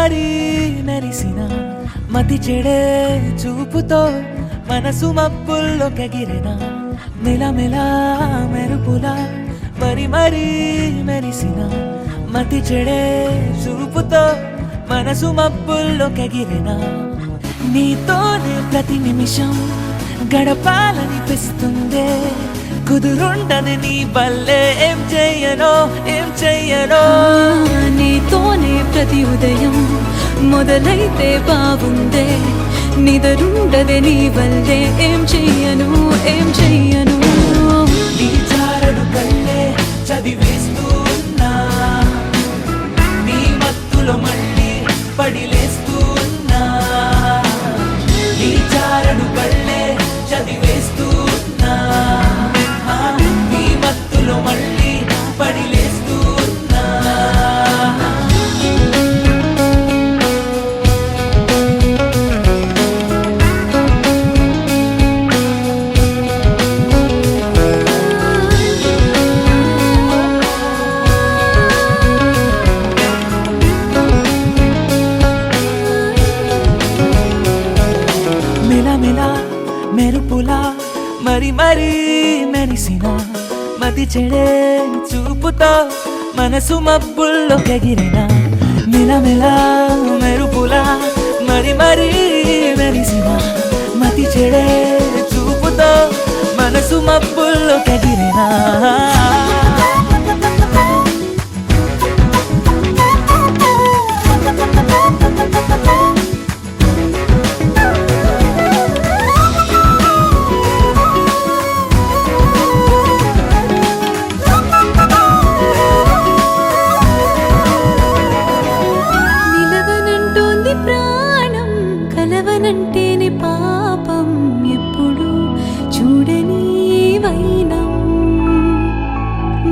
మరీ మెరిసిన మతి చెడే చూపుతో మనసు మబ్బుల్లో కగిరిన మెలమెలా మెరుపులా మరీ మెరిసిన మతి చెడే చూపుతో మనసు మబ్బుల్లో కగిరిన నీతోనే ప్రతి నిమిషం గడపాలనిపిస్తుందే కుదురుండని నీ వల్లే ఏం చెయ్యనో నీతోనే ప్రతి ఉదయం మొదలైతే బాగుందే నిదరుండదే నీ వల్లే ఏం చెయ్యను నీ చారడు కళ్ళే చదివేస్తూ ఉన్నా నీ మత్తులో మళ్ళీ పడిలేస్తూ ఉన్నా నీ చారడు కళ్ళే చదివేస్తూ ఉన్నా నీ మత్తులో మళ్ళీ పడిలేస్తూ ఉన్నా మెలమెలా మెరుపులా మరీ మెరిసిన మతి చెడే చూపుతో మనసు మబ్బుల్లో కగిరిన మెలమెలా మెరుపులా మరీ మెరిసిన మతి చెడే చూపుతో మనసు మబ్బుల్లో కగిరిన కలవనంటేనే పాపం ఎప్పుడు చూడని వైనం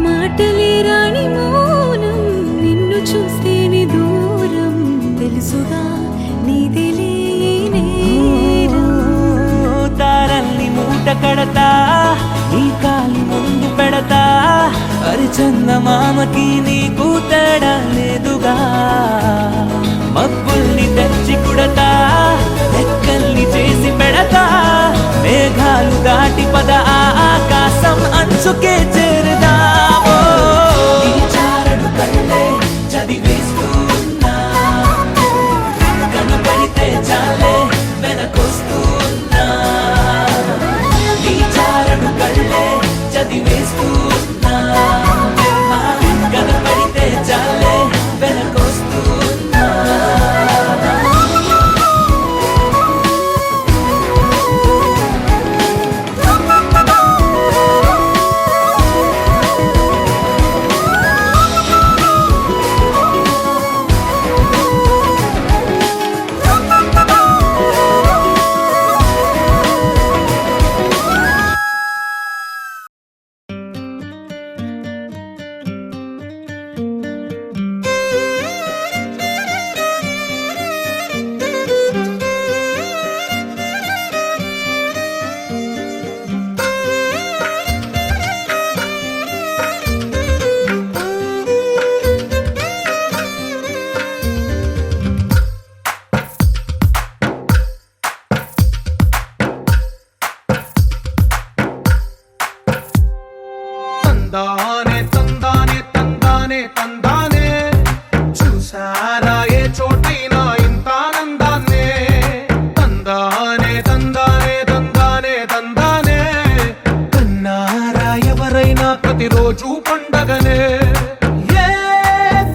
మాటలే రాని మౌనం నిన్ను చూస్తేనే దూరం తెలుసుగా నీదిలే తారల్ని మూట కడతా ఈ కాలి ముందు పెడతా అరిచందమామకి నీకు తేడా లేదుగా మబ్బుల్ని తెచ్చి కుడతా లెక్కల్ని చేసి పెడతా మేఘాలు దాటి పద ఆకాశం అంచుకే చేరుదామో నీ చారడు కళ్ళే చదివేస్తూ ఉన్నా కనబడితే చాలే వెనకొస్తూ ఉన్నా నీ చారడు కళ్ళే చదివేస్తూ ఉన్నా కనబడితే చాలే వెనకొస్తూ ఉన్నా తందానే తందానే తందానే తందానే చూసారా ఏ చోటైనా ఇంత ఆనందాన్నే తందానే తందానే తందానే తందానే కన్నారా ఎవరైనా ప్రతిరోజు పండగనే ఏ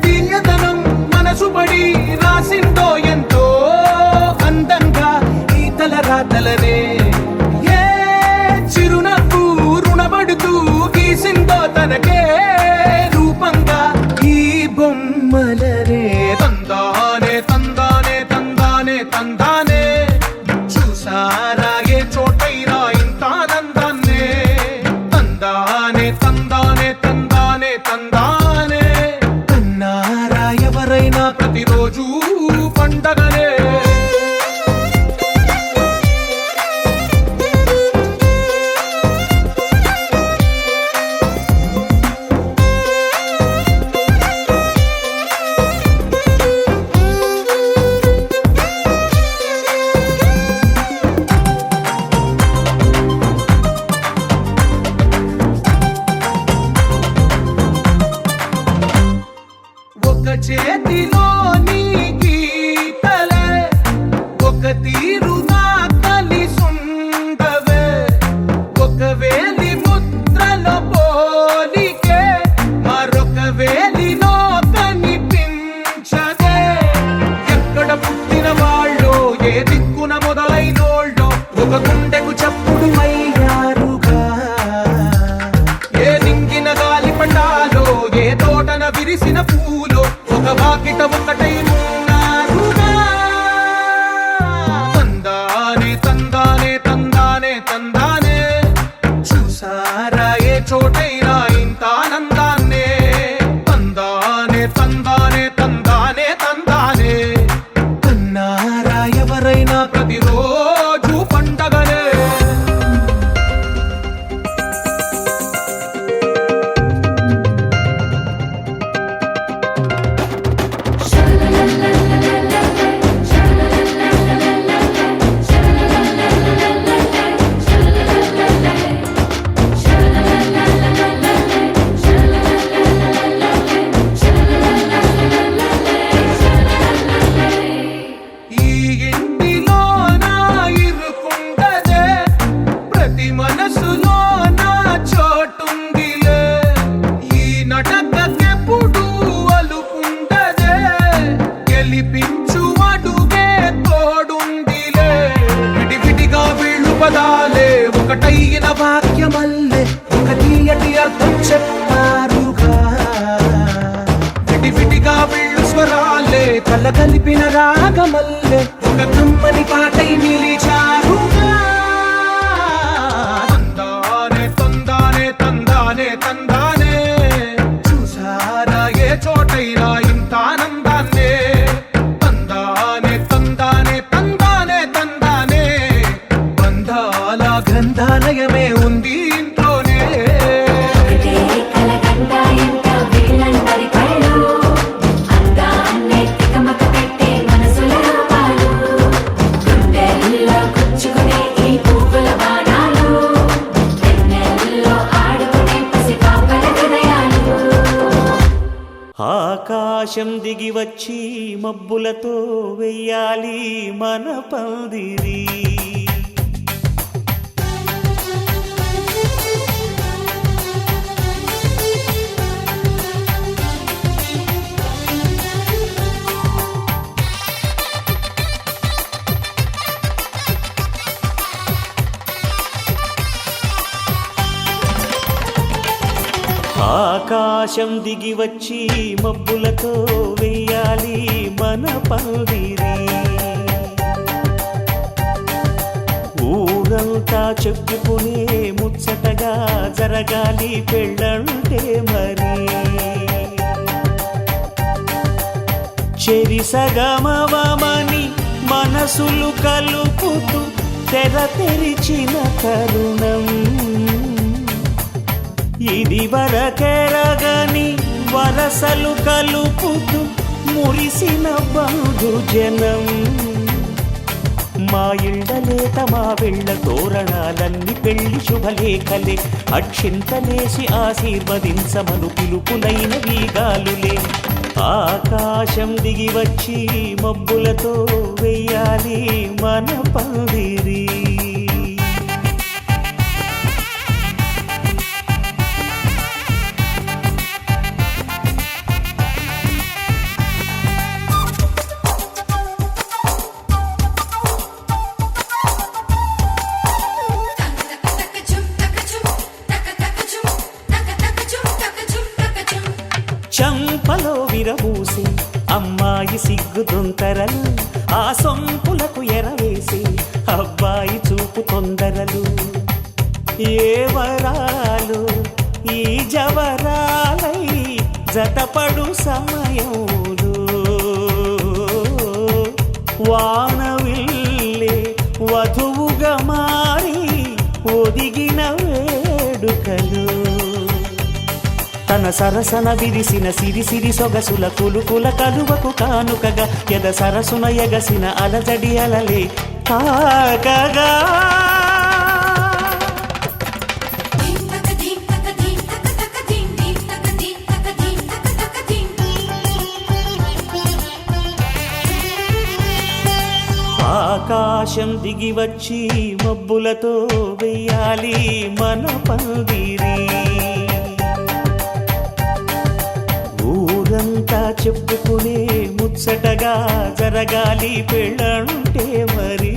దివ్యతనం మనసు పడి రాసిందో ఎంతో అందంగా ఈ తలరాతలనే చిరునవ్వు రుణపడుతూ గీసిందో తనకే చేతిలో నీ గీతలే ఒక తీరుగా కలిసుండవే ఒక వేలి ముద్రలో పోలికే మరొక వేలిలో కనిపించదే ఎక్కడ పుట్టిన వాళ్ళో ఏ దిక్కున మొదలైనోళ్ళో ఒక గుండెకు చప్పుడు అయ్యారుగా ఏ నింగిన గాలి పటాలో ఏ తోటన విరిసిన పూలో ఒక వాకిట ఒకటై ఉన్నారుగా తందానే తందానే తందానే తందానే చూసారా ఏ చోటైనా ఇంత ఆనందాన్నే తందానే తందానే తందానే తందానే కన్నారా ఎవరైనా ప్రతిరోజు పండగనే ఈ ఇంటిలో నా ఇరుకుండదే ప్రతి మనసులో నా చోటుందిలే ఈ నటకెప్పుడు అలుకుండదే గెలిపించు అడుగే తోడుందిలే విడివిడిగా వీళ్ళు పదాలే ఒకటైన వాక్యమల్లే ఒక తీయటి అర్థం చెప్పారుగా విడివిడిగా వీళ్ళు స్వరాలే కల కలిపిన రాగమల్లే ఒక కమ్మని పాటై నిలిచారుగా తందానే తందానే తందానే తందానే చూసారా ఏ చోటైనా ఇంత ఆనందాన్నే తందానే తందానే తందానే తందానే బంధాల గ్రంథాలయమే ఉంది ఇంట్లోనే ఒకటే కలగంట ఎంత వీళ్ళందరి కళ్ళు అందాన్నే తికమక పెట్టే మనసుల రూపాలు గుండెల్లో గుచ్చుకునే ఈ పువ్వుల బాణాలు వెన్నెల్లో ఆడుకునే పసిపాపల హృదయాలు ఆకాశం దిగి వచ్చి మబ్బులతో వెయ్యాలి మన పందిరి ఆకాశం దిగి వచ్చి మబ్బులతో వెయ్యాలి మన పందిరి ఊరంతా చెప్పుకునే ముచ్చటగా జరగాలి పెళ్ళంటే మరి చెరిసగమవమని మనసులు కలుపుతూ తెర తెరిచిన తరుణం ఇది వరకెరగని వరసలు కలుపుతూ మురిసిన బంధుజనం మా ఇళ్ళలేత మా వెళ్ళ తోరణాలన్నీ పెళ్లి శుభలేఖలే అక్షింతలేసి ఆశీర్వదించమను పిలుపులైన వీగాలులే ఆకాశం దిగి వచ్చి మబ్బులతో వెయ్యాలి మన పందిరి చంపలో విరబూసి అమ్మాయి సిగ్గుదొంతరలు ఆ సొంపులకు ఎరవేసి అబ్బాయి చూపు తొందరలు ఏ వరాలు ఈ జవరాలై జతపడు సమయంలో వానవిల్లే వధువుగా మారి ఒదిగిన వేడుకలు తన సరసన విరిసిన సిరిసిరి సొగసుల కులుకుల కలువకు కానుకగా ఎద సరసున ఎగసిన అలజడి అలలే తాకగా ఆకాశం దిగి వచ్చి మబ్బులతో వెయ్యాలి మన పందిరి. ఊరంతా చెప్పుకునే ముచ్చటగా జరగాలి పెళ్ళంటే మరి.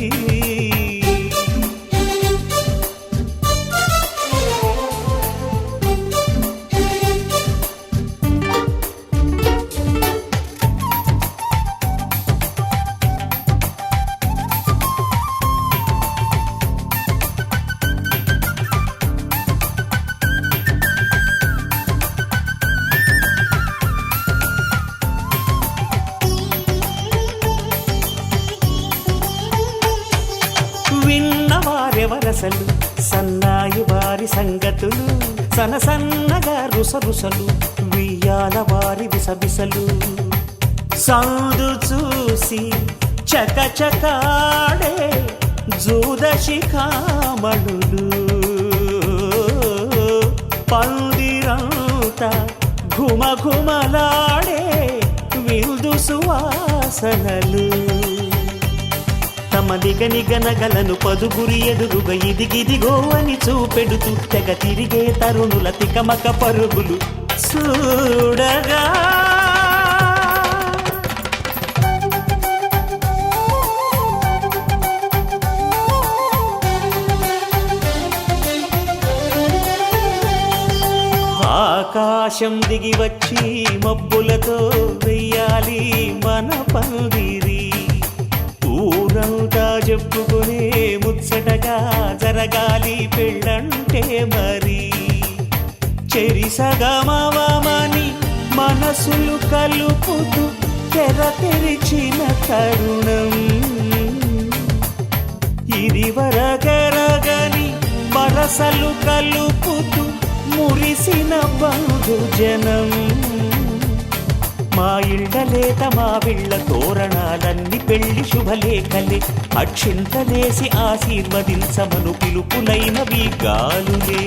విన్నవారెవరసలు సన్నాయి వారి సంగతులు, సనసన్నగా రుసరుసలు వియ్యాల వారి విసబిసలు. సందు చూసి చకచకాడే జూదశిఖామణులు, పందిరంతా ఘుమఘుమలాడే విందు సువాసనలు. తమ నిగనిగనగలను పదుగురి ఎదురుగా ఇదిగిదిగో అని చూపెడుతూ తెగ తిరిగే తరుణుల తికమక పరుగులు చూడగా. ఆకాశం దిగి వచ్చి మబ్బులతో వెయ్యాలి మన పందిరి. ఊరంతా చెప్పుకునే ముచ్చటగా జరగాలి పెళ్ళంటే మరి. చెరిసగమవమని మనసులు కలుపుతూ తెర తెరిచిన తరుణం, ఇది వరగరగని వరసలు కలుపుతూ మురిసిన బంధుజనం. మా ఇళ్ళలేత మా విళ్ళ తోరణాలన్నీ పెళ్లి శుభలేఖలే, అక్షింతలేసి ఆశీర్వదించమను పిలుపులైనవి గాలులే.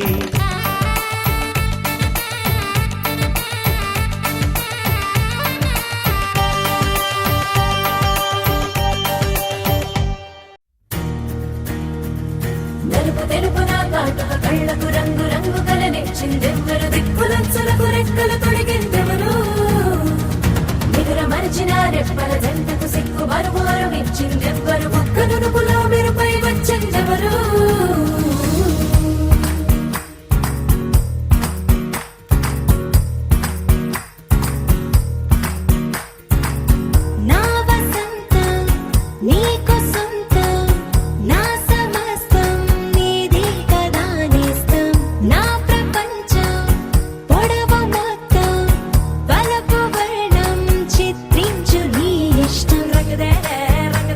నలుపు తెలుపున కాటుక కళ్ళకు రంగు రంగు కలనిచ్చిందెవ్వరు, దిక్కులొచ్చులకు రెక్కలు తొడిగిందెవరు, నిదుర మరిచిన రెప్పల జంటకు సిక్కు మరుమారు ఇచ్చిందెవ్వరు, ఒక్క నునుపులో మెరుపై వచ్చిందెవరు. నా వసంతం నీకు సొంతం, నా సమస్తం నీది కదా నేస్తం, నా ప్రపంచం పొడవు మొత్తం వలపు వర్ణం చిత్రించు నీ ఇష్టం. రంగుదేనే రంగు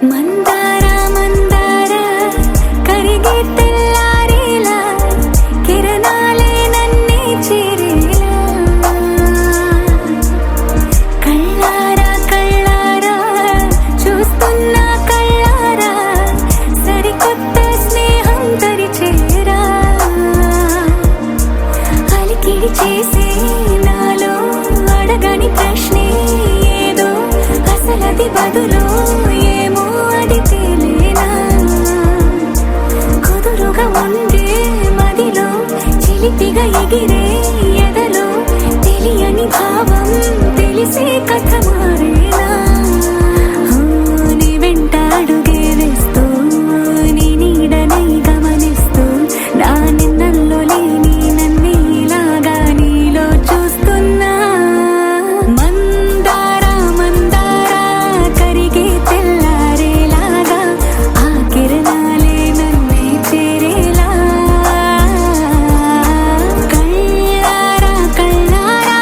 మందార మందార కరిగే తెల్లారేలా కిరణాలే నన్నే చేరేలా కళ్ళారా కళ్ళారా చూస్తున్నా కళ్ళారా సరికొత్త స్నేహం తరిచేరా అలికిడి చేసే నాలో అడగని ప్రశ్నే ఏదో అసలది బదులు ఏమో అది తేలేనా కుదురుగా ఉండే మదిలో చిలిపిగా ఎగిరే ఎదలో తెలియని భావం తెలిసే కథ మారేనా నీ వెంట అడుగే వేస్తూ నీ నీడనై గమనిస్తూ నా నిన్నల్లో లేని నన్నే ఇలాగా నీలో చూస్తున్నా మందార మందార కరిగే తెల్లారేలాగా ఆ కిరణాలే నన్నే చేరేలా కళ్ళారా కళ్ళారా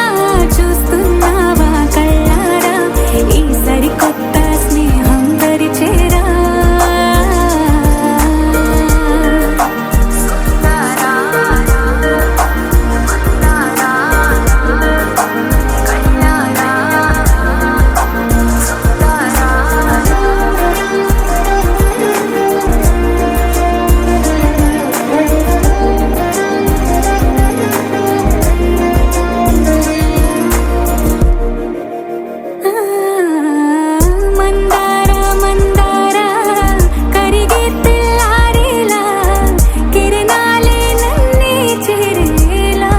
చూస్తున్నావా కళ్ళారా ఈ సరికొత్త స్నేహం దరిచేరా మందార మందార కరిగే తెల్లారేలా కిరణాలే నన్నే చేరేలా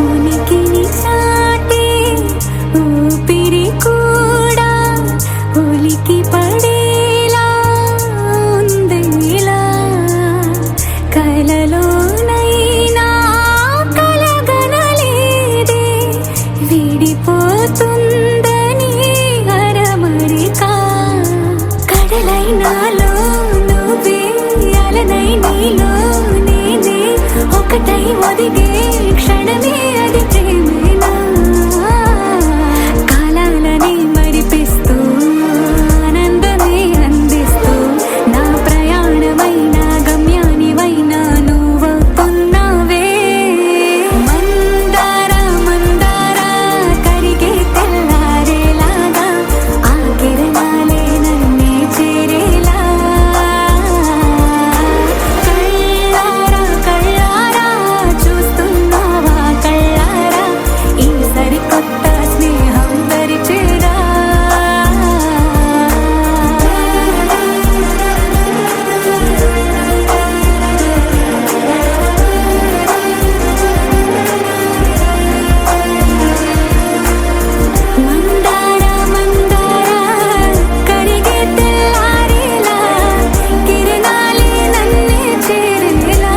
ఉనికిని చాటే ఊపిరి కూడా ఉలికి పడేలా ఉందేలా కలలోనైనా కలగనలేదే విడిపోతుందని అరమరిక కడలైనాలో నువ్వే అలనై నీలో నేనే ఒకటై ఒదిగే క్షణమే అది ప్రేమేనా కాలాలని మరిపిస్తూ ఆనందమే అందిస్తూ నా ప్రయాణమైన గమ్యానివైనా నువ్వవుతున్నావే మందార మందార కరిగే తెల్లారేలాగా ఆ కిరణాలే నన్నే చేరేలా కళ్ళారా కళ్ళారా చూస్తున్నావా కళ్ళారా ఈ సరికొత్త స్నేహం దరిచేరా మందార మందార కరిగే తెల్లారేలా కిరణాలే నన్నే చేరేలా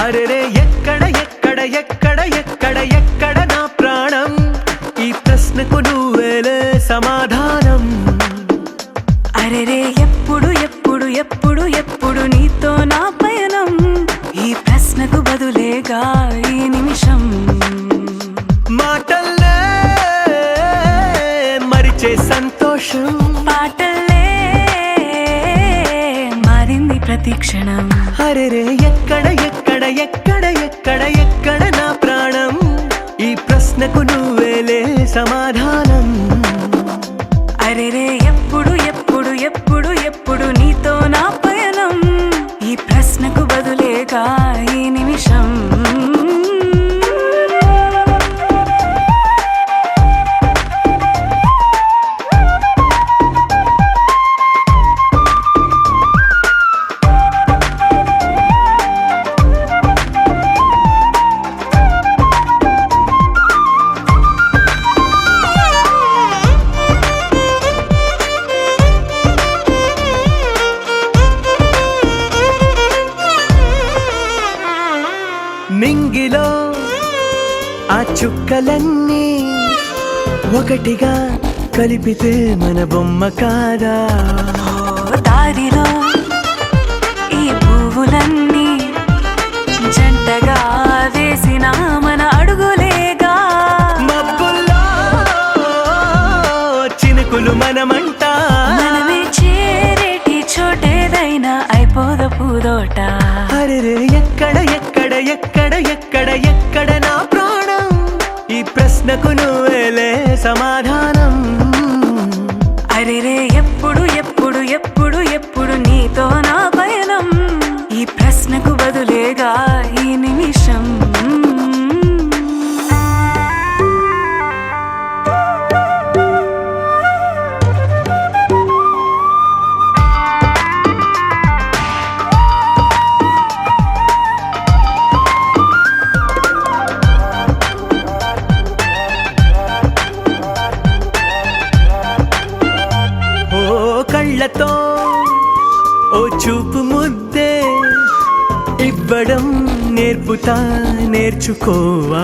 అరెరే ఎక్కడ ఎక్కడ ఎక్కడ ఎక్కడ ఎక్కడ నా ప్రాణం ఈ ప్రశ్నకు నువ్వేలే సమాధానం అరెరే ఎప్పుడు ఎప్పుడు ఎప్పుడు ఎప్పుడు నీతో నా పయనం ఈ ప్రశ్నకు బదులేగా ఈ నిమిషం మాటల్లే మరిచే సంతోషం పాటలే మారింది ప్రతి క్షణం. అరెరే ఎక్కడ ఎక్కడ ఎక్కడ ఎక్కడ ఎక్కడ నా ప్రాణం, ఈ ప్రశ్నకు నువ్వేలే సమాధానం. అరెరే ఎప్పుడు ఎప్పుడు ఎప్పుడు ఎప్పుడు నీతో నా పయనం, ఈ ప్రశ్నకు బదులేగా ఈ నిమిషం. మింగిలో ఆ చుక్కలన్నీ ఒకటిగా కలిపితే మన బొమ్మ కాదా. దారిలో ఈ పువ్వులన్నీ జంటగా వేసిన మన అడుగులేగా. మబ్బుల్లో చినుకులు మనమంట, మనమే చేరేటి చోటేదైనా అయిపోద పూదోట. అరెరే ఎక్కడ ఎక్కడ ఎక్కడ ఎక్కడ ఎక్కడ నా ప్రాణం, ఈ ప్రశ్నకు నువ్వేలే సమాధానం. అరెరే ఎప్పుడు ఎప్పుడు ఎప్పుడు ఎప్పుడు నీతో నా పయనం, ఈ ప్రశ్నకు బదులేగా ఈ నిమిషం. కళ్ళతో ఓ చూపు ముద్దే ఇవ్వడం నేర్పుతా, నేర్చుకోవా.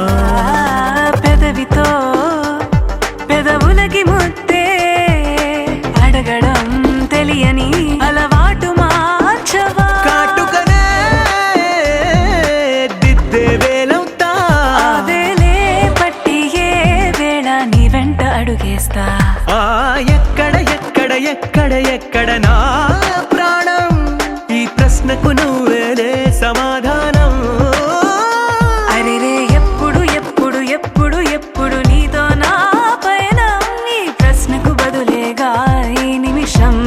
పెదవితో పెదవులకి ముద్దే అడగడం తెలియని అలవాటు మార్చవా. కాటుకనే దిద్దే వేలవుతా, ఆ వేలే పట్టి ఏ వేళ నీ వెంట అడుగేస్తా. ఎక్కడ ఎక్కడ ఎక్కడ ఎక్కడ నా ప్రాణం, ఈ ప్రశ్నకు నువ్వేలే సమాధానం. అరెరే ఎప్పుడు ఎప్పుడు ఎప్పుడు ఎప్పుడు నీతో నా పయనం, ఈ ప్రశ్నకు బదులేగా ఈ నిమిషం.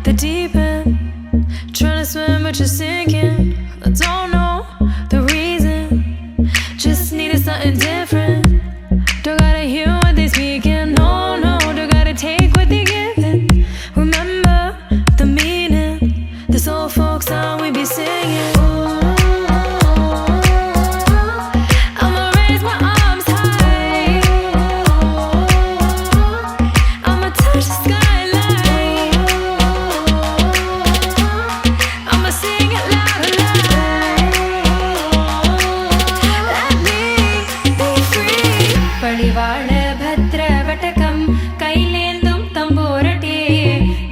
the deep end, trying to swim but you're sinking. I don't know the reason, just needed something different. Don't gotta hear what they speaking, no, no, don't gotta take what they giving. Remember the meaning, this old folk song we be singing. I'ma raise my arms high, I'ma touch the skyline, I'ma sing it loud and loud. Let me be free. పడివాళ భద్రవటకం కైలేందుం തമ്പൂരട്ടി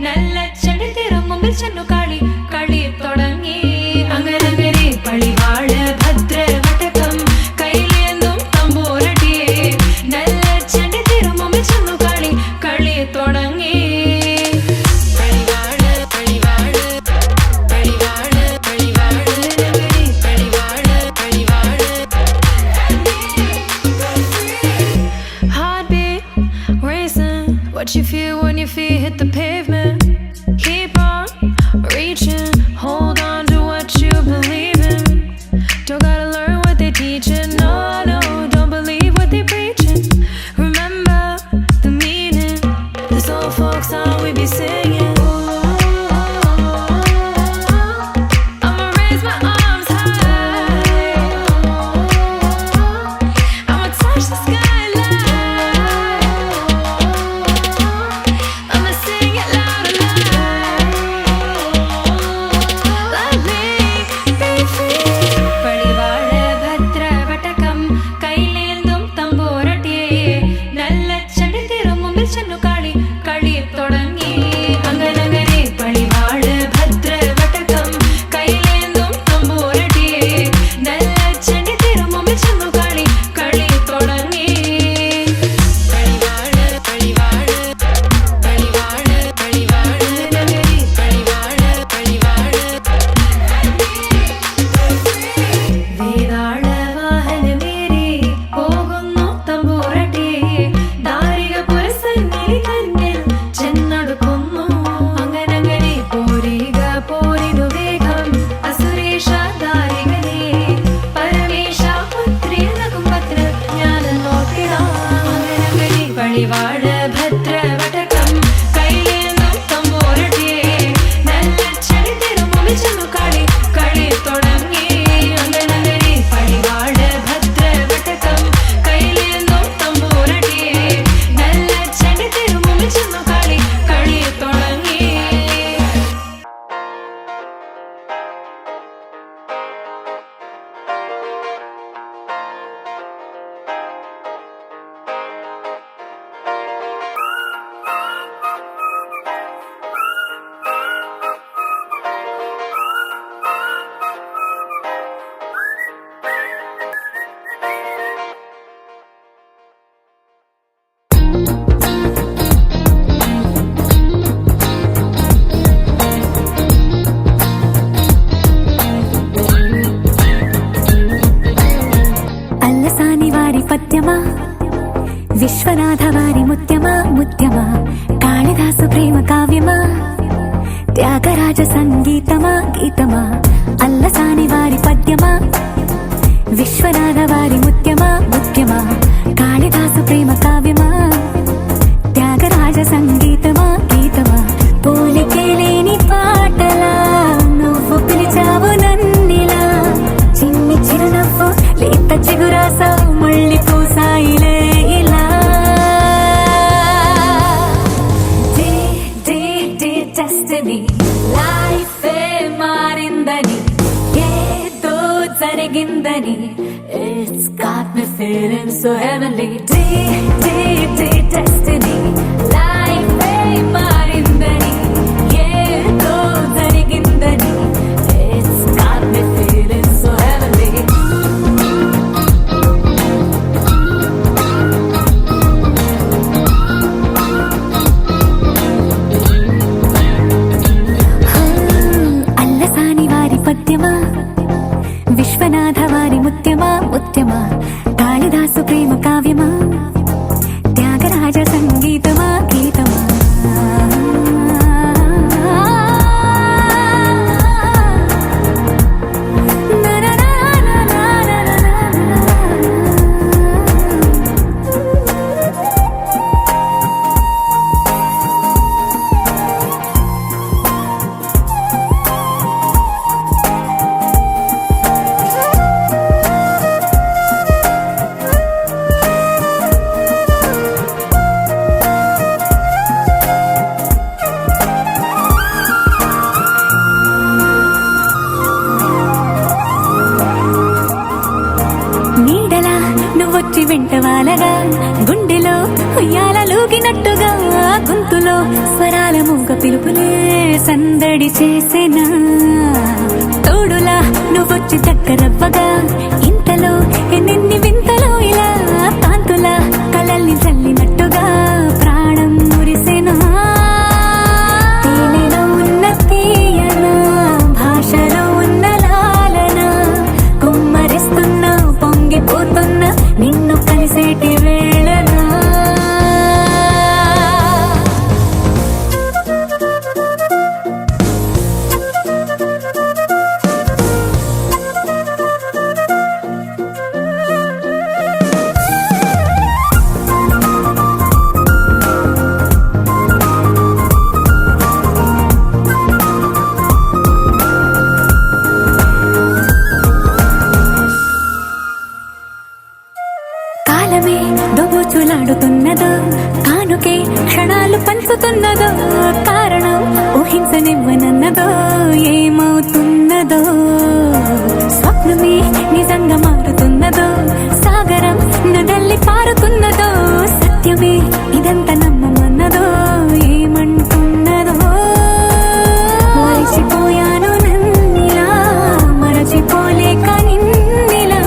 നല്ല ചെടി തിരുമുമ്പിൽ ചെന്നു കളി കളി തുടങ്ങി അങ്ങനങ്ങനെ പടിവാള ഭദ്രവടകം കൈലേന്തും തമ്പൂരട്ടി നല്ല ചെടി തിരുമുമ്പിൽ ചെന്നു കളി കളി തുടങ്ങി പടിവാള പടിവാള പടിവാള പടിവാള പടിവാള പടിവാള heartbeat racing, what you feel when your feet hit the pavement. Keep on reaching, hold on to what you believe in. Don't gotta learn what they teaching, no, no, don't believe what they preaching. Remember the meaning, this old folk song we be singing. I'ma raise my arms high, Viswanatha వారి ముత్యమా ముత్యమా, కాళిదాసు ప్రేమ కావ్యమా, త్యాగరాజ సంగీతమా గీతమా, అల్లసాని వారి పద్యమా. విశ్వనాథ వారి ముత్యమా ముత్యమా, కాళిదాసు ప్రేమ కావ్యమా, త్యాగరాజ సంగీతమా గీతమా. పోలికే లేని పాటలా నువ్వు పిలిచావు నన్నిలా, చిన్ని చిరునవ్వు లేత చిగురాసావు మళ్ళీ పూసాయిలే ఇలా. డెస్టినీ లైఫే మారిందని, ఏదో జరిగిందని, it's got me feeling so heavenly. Destiny లైఫే మారిందని, ఏదో జరిగిందని, it's got me feeling so heavenly. Allasani వారి పద్యమా, విశ్వనాథ వారి ముత్యమా ముత్యమా, కాళిదాసు ప్రేమ కావ్యమా, త్యాగరాజ సంగీతమా గీతమా. నీడలా నువ్వొచ్చి వెంట వాలగా, గుండెలో ఉయ్యాలూగినట్టుగా, గొంతులో స్వరాల మూగ పిలుపులే సందడి చేసేనా. తోడులా నువ్వొచ్చి దగ్గరవ్వగా, ఇంతలో ఎన్నెన్ని వింతలో ఇలా, కాంతులా కలల్ని చల్లినట్టుగా ప్రాణం మురిసెనా. తేనెలో ఉన్న తీయన, భాషలో ఉన్న లాలన, కుమ్మరిస్తున్న పొంగిపోతున్న నిన్ను కలిసేటి వేళనా. కాలమే దోబూచులాడుతున్నదో, కానుకే క్షణాలు పంచుతున్నదో, కారణం ఊహించనివ్వనన్నదో, ఏమవుతున్నదో. స్వప్నమే నిజంగా మారుతున్నదో, సాగరం నదల్లి పారుతున్నదో, సత్యమే ఇదంతా నమ్మమన్నదో, ఏమంటున్నదో. మరిచిపోయాను నన్నిలా, మరచిపోలేక నిన్నిలా,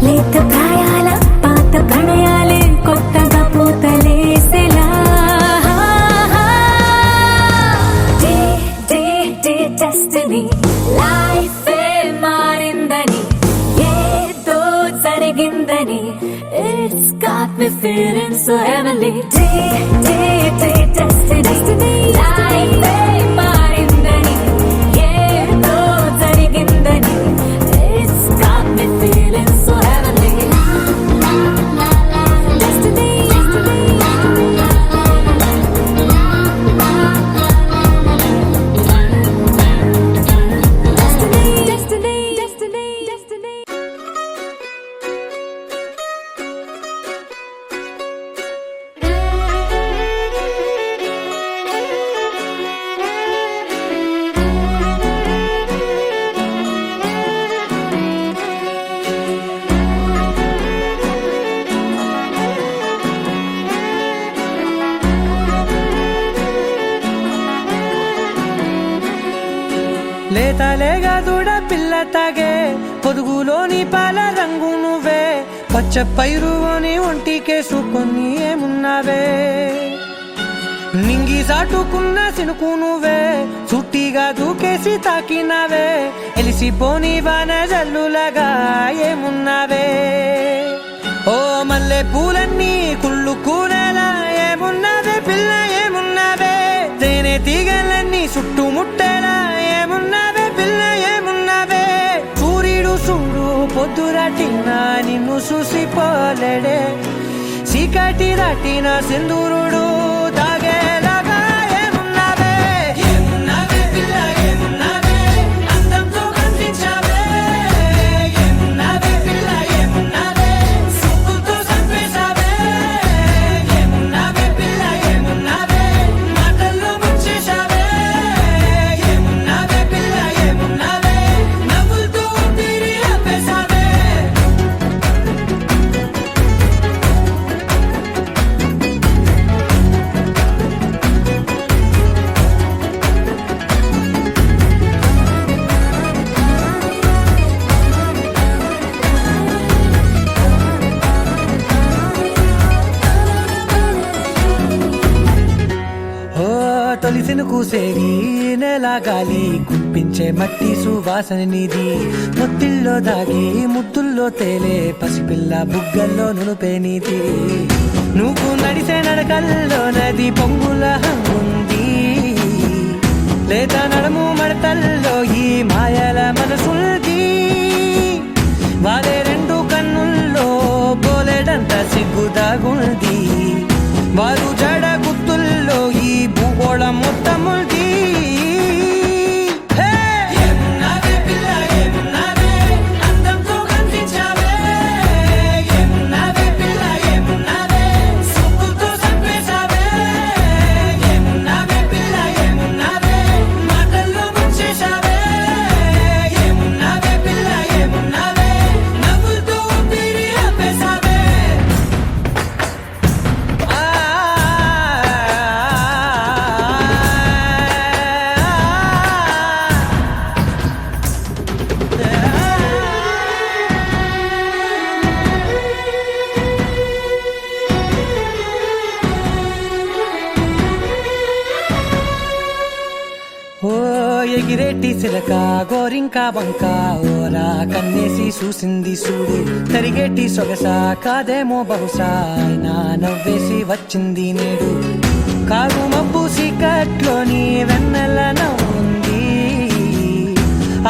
లేత ప్రాయాల పాత ప్రణయాలే కొత్తగా పూతలేసేలా. డెస్టినీ లైఫే మారిందని, ఏదో జరిగిందని, it's got me feeling so heavenly. Destiny లైఫే మారిందని, ఏదో జరిగిందని, it's got me feeling so heavenly. Destiny, destiny. లేతలేగా దూడ పిల్ల తాగే, పొదుగులోని పాల రంగు నువ్వే, పచ్చ పైరుని ఒంటికేసుకొని ఏమున్నావే. నింగి సాటుకున్న సినుకు నువ్వే, చుట్టిగా దూకేసి తాకినావే, ఎలిసిపోని వాన జల్లులగా ఏమున్నావే. ఓ మల్లె మల్లె పూలన్నీ కుళ్ళు కూనేలా ఏమున్నవే పిల్ల ఏమున్నవే తేనె తీగలన్నీ చుట్టుముట్టేలా ఏమున్నవే పిల్ల ఏమున్నవే సూర్యుడు చూడు పొద్దురాటిన నిన్ను చూసిపోలేడే చీకటి దాటిన సింధూరుడు తాగేలాగా ఏమున్నవే ఏమున్నవే పిల్ల ఏమున్నవే అందంతో కనిపించావే ఏమున్నవే పిల్ల ఏమున్నవే సుక్కుతో చంపేశావే ఏమున్నవే పిల్ల ఏమున్నవే మాటల్లో ముంచేశావే ఏమున్నవే పిల్ల ఏమున్నవే నవ్వులతో ఊపిరి ఆపేశావే ఓ తొలిసిను కూసేగి నెల గాలి కుప్పించే మట్టి సువాసన నీది పొత్తిల్లో దాగి ముద్దుల్లో తేలే పసిపిల్ల బుగ్గల్లో నునుపే నీది నువ్వు నడిసే నడకల్లో నది పొంగుల హంగుంది లేత నడుము మడతల్లో ఈ మాయల మనసుల్ది వారే రెండు కన్నుల్లో బోలెడంత సిగ్గుదాగుంది వారు జడ గుత్తుల్లో ఈ భూగోళం మొత్తముంది ఏమున్నవే పిల్ల ఏమున్నవే అందంతో కనిపించావే ఏమున్నవే పిల్ల ఏమున్నవే సుక్కుతో చంపేశావే ఏమున్నవే పిల్ల ఏమున్నవే మాటల్లో ముంచేశావే ఏమున్నవే పిల్ల ఏమున్నవే నవ్వులతో ఊపిరి ఆపేశావే ఓ ఎగిరేటి సిలక గోరింక వంక ఓరా కన్నేసి చూసింది చూడు తరిగేటి సొగస కాదేమో బహుశా అయినా నవ్వేసి వచ్చింది నేడు కారు మబ్బు సీకట్లోని వెన్నెల నవ్వుంది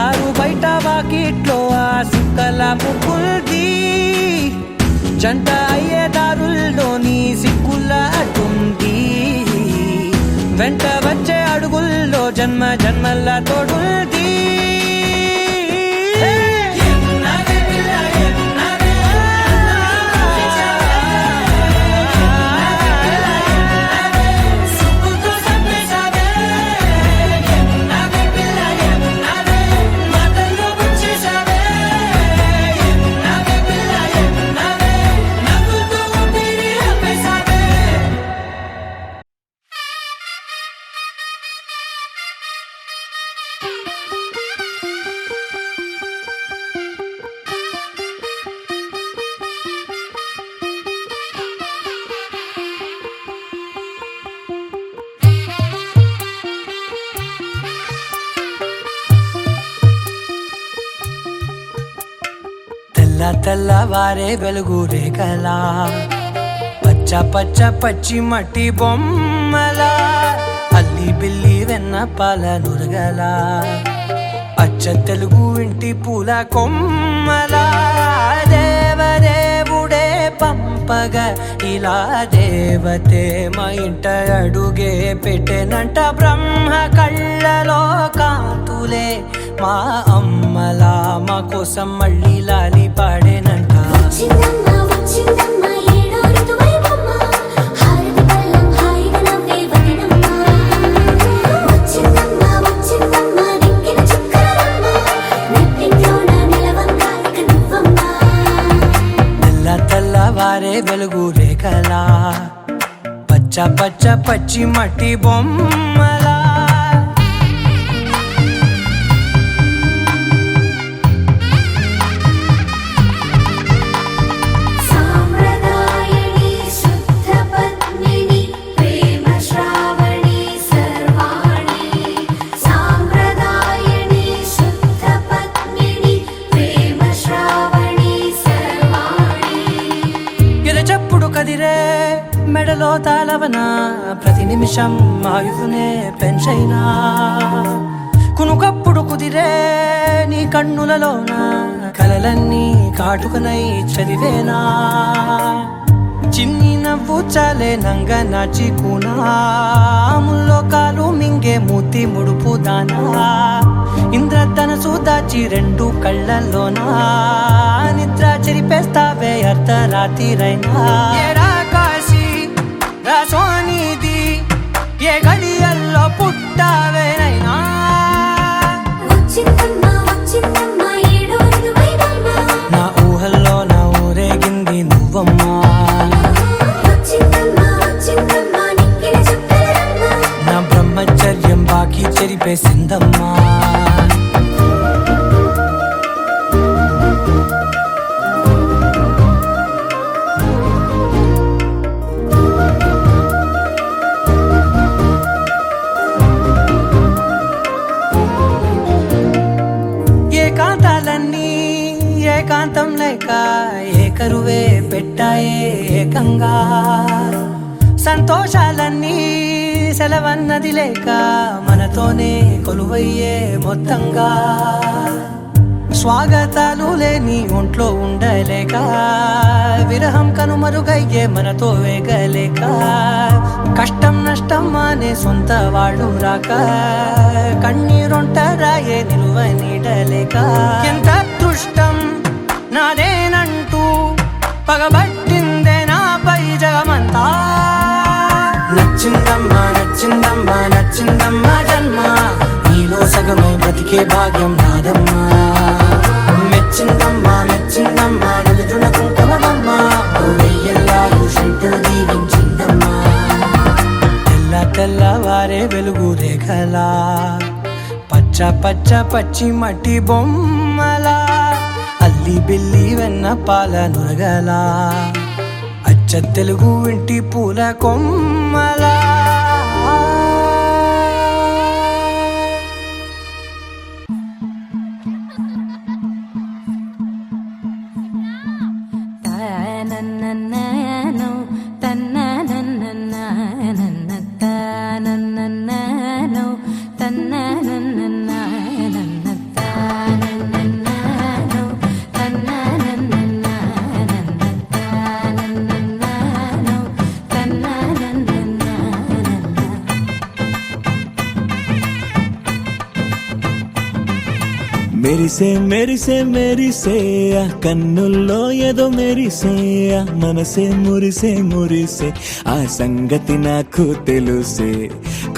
ఆరు బయట వాకిట్లో ఆ సుక్కల ముగ్గుల్ది జంట అయ్యే దారుల్లోని సిక్కుల అడ్డుంది వెంట వచ్చే అడుగుల్లో జన్మ జన్మల తోడుంది ఏమున్నవే పిల్ల ఏమున్నవే సుక్కుతో చంపేశావే ఏమున్నవే పిల్ల ఏమున్నవే మాటల్లో ముంచేశావే ఏమున్నవే పిల్ల ఏమున్నవే నవ్వులతో ఊపిరి ఆపేశావే తెల్లవారే వెలుగు రేఖలా పచ్చ పచ్చ పచ్చి మట్టి బొమ్మలా అల్లి బిల్లి వెన్న పాల నురగలా అచ్చ తెలుగు ఇంటి పూల కొమ్మలా దేవదేవుడే పంపగా ఇలా దేవతే మా ఇంట అడుగే పెట్టెనంట బ్రహ్మ కళ్ళలో కాంతులే మా అమ్మలా మా కోసం మళ్ళీ లాలి పాడేనంట వచ్చిందమ్మ వచ్చిందమ్మ ఏడో ఋతువైవమ్మ హారతి పళ్ళం హాయిగా నవ్వే వదినమ్మ వచ్చిందమ్మ వచ్చిందమ్మ నింగిన చుక్కలమ్మ నెట్టింట్లోన నిలవంగా ఇక నువ్వమ్మ తెల్లవారే వెలుగు రేఖలా పచ్చ పచ్చ పచ్చి మట్టి బొమ్మలా సాంప్రదాయని శుద్ధ పద్మిని ప్రేమ శ్రావణి సర్వాణి సాంప్రదాయని శుద్ధ పద్మిని ప్రేమ శ్రావణి సర్వాణి ఎద మెడలో తాళవన ప్రతి నిమిషం ఆయుధునే పెంచైనా కునుకప్పుడు కుదిరే నీ కన్నులలోన కలలన్నీ కాటుకనై చదివేనా చిన్ని నవ్వు చాలే నంగ నాచి కూనాముల్లో కాలు మింగే మూతి ముడుపు దానా ఇంద్రధనసు దాచి రెండు కళ్ళల్లోనా నిద్ర చెరిపేస్తావే అర్ధరాత్రిరైనా ఏరా కాశీ రా సోనిది ఏ గడియల్లో పుట్టావేనైనా వచ్చిందమ్మా వచ్చిందమ్మా ఏడో ఋతువైనమ్మా నా ఊహల్లో నా ఊరేగింది నువ్వమ్మా వచ్చిందమ్మా వచ్చిందమ్మా నిక్కిన చుక్కలమ్మా నా బ్రహ్మచర్యం బాకీ చెరిపేసిందమ్మా ఏకాంతాలన్నీ ఏకాంతం లేక ఏకరువే పెట్టాయే ఏకంగా సంతోషాలన్నీ సెలవన్నది లేక మనతోనే కొలువయ్యే మొత్తంగా స్వాగతాలు లేని ఒంట్లో ఉండలేక విరహం కనుమరుగయ్యే మనతో వేగలేక కష్టం నష్టం అనే సొంత వాళ్ళు రాక కన్నీరొంటరాయే నిలువ నీడలేక ఎంత అదృష్టం నాదేనంటూ పగబట్టిందే నాపై జగమంతా నచ్చిందమ్మా నచ్చిందమ్మా నచ్చిందమ్మా జన్మ నీలో సగమై బ్రతికే భాగ్యం నాదమ్మా మెచ్చిందమ్మా మెచ్చిందమ్మా నిలుతున్న కుంకుమమ్మా వెయ్యల్లాలు శంకరు దీవించిందమ్మా తెల్ల తెల్లవారే వెలుగు రేఖలా పచ్చ పచ్చ పచ్చి మట్టి బొమ్మలా అల్లి బిల్లి వెన్న పాల నురగలా అచ్చ తెలుగు ఇంటి పూల కొమ్మలా తనననననో, తననననననననో, తననననననననో, తననననననో, తననననననననో, తననననననననో. మెరిసే మెరిసే మెరిసే ఆ కన్నుల్లో ఏదో మెరిసే ఆ మనసే మురిసే మురిసే ఆ సంగతి నాకు తెలుసే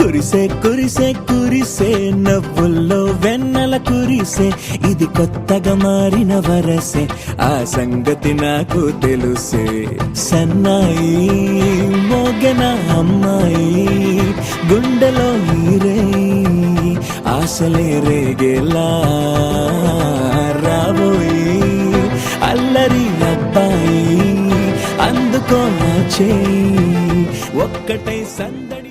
కురిసే కురిసే కురిసే నవ్వుల్లో వెన్నెల కురిసే ఇది కొత్తగా మారిన వరసే ఆ సంగతి నాకు తెలుసే సన్నాయి మోగన అమ్మాయి గుండెలో నీరే ఆశలే రేగేలా రాబోయి అల్లరి అబ్బాయి అందుకో నా చేయి ఒక్కటై సందడి